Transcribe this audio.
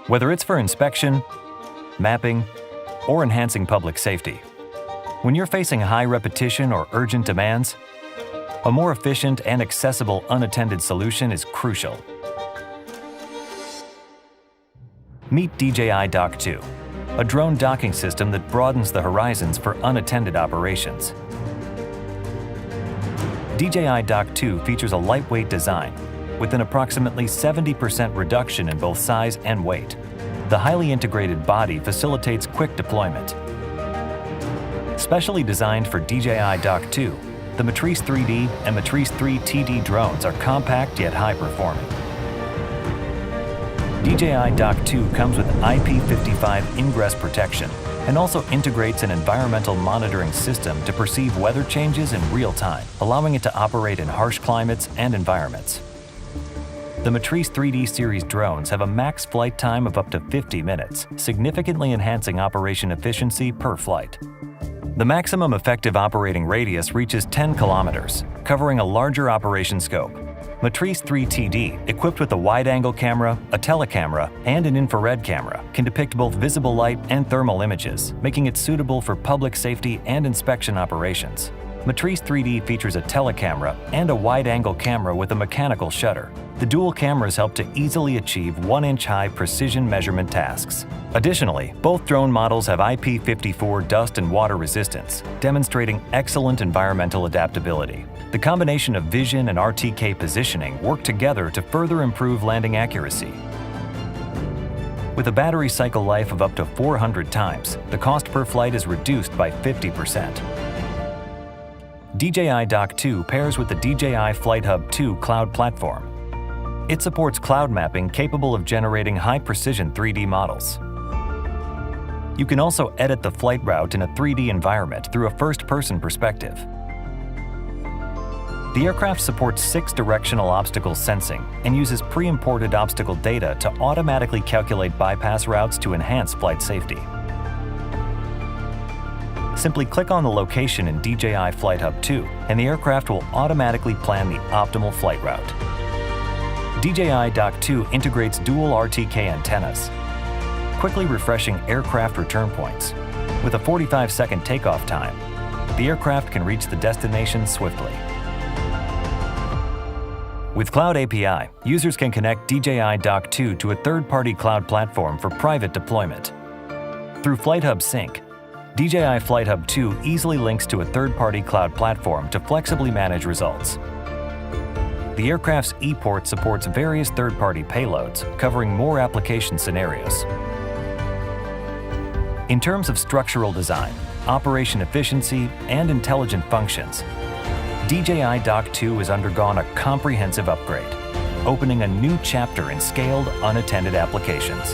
whether it's for inspection, mapping, or enhancing public safety. When you're facing high repetition or urgent demands, a more efficient and accessible unattended solution is crucial. Meet DJI Dock 2, a drone docking system that broadens the horizons for unattended operations. DJI Dock 2 features a lightweight design with an approximately 70% reduction in both size and weight. The highly integrated body facilitates quick deployment. Specially designed for DJI Dock 2, the Matrice 3D and Matrice 3 TD drones are compact yet high-performing. DJI Dock 2 comes with IP55 ingress protection and also integrates an environmental monitoring system to perceive weather changes in real time, allowing it to operate in harsh climates and environments. The Matrice 3D series drones have a max flight time of up to 50 minutes, significantly enhancing operation efficiency per flight. The maximum effective operating radius reaches 10 kilometers, covering a larger operation scope. Matrice 3 TD, equipped with a wide-angle camera, a telecamera, and an infrared camera, can depict both visible light and thermal images, making it suitable for public safety and inspection operations. Matrice 3D features a telecamera and a wide-angle camera with a mechanical shutter. The dual cameras help to easily achieve 1-inch-high precision measurement tasks. Additionally, both drone models have IP54 dust and water resistance, demonstrating excellent environmental adaptability. The combination of vision and RTK positioning work together to further improve landing accuracy. With a battery cycle life of up to 400 times, the cost per flight is reduced by 50%. DJI Dock 2 pairs with the DJI Flight Hub 2 cloud platform. It supports cloud mapping capable of generating high-precision 3D models. You can also edit the flight route in a 3D environment through a first-person perspective. The aircraft supports 6 directional obstacle sensing and uses pre-imported obstacle data to automatically calculate bypass routes to enhance flight safety. Simply click on the location in DJI Flight Hub 2, and the aircraft will automatically plan the optimal flight route. DJI Dock 2 integrates dual RTK antennas, quickly refreshing aircraft return points. With a 45-second takeoff time, the aircraft can reach the destination swiftly. With Cloud API, users can connect DJI Dock 2 to a third-party cloud platform for private deployment. Through Flight Hub Sync, DJI Flight Hub 2 easily links to a third-party cloud platform to flexibly manage results. The aircraft's ePort supports various third-party payloads, covering more application scenarios. In terms of structural design, operation efficiency, and intelligent functions, DJI Dock 2 has undergone a comprehensive upgrade, opening a new chapter in scaled, unattended applications.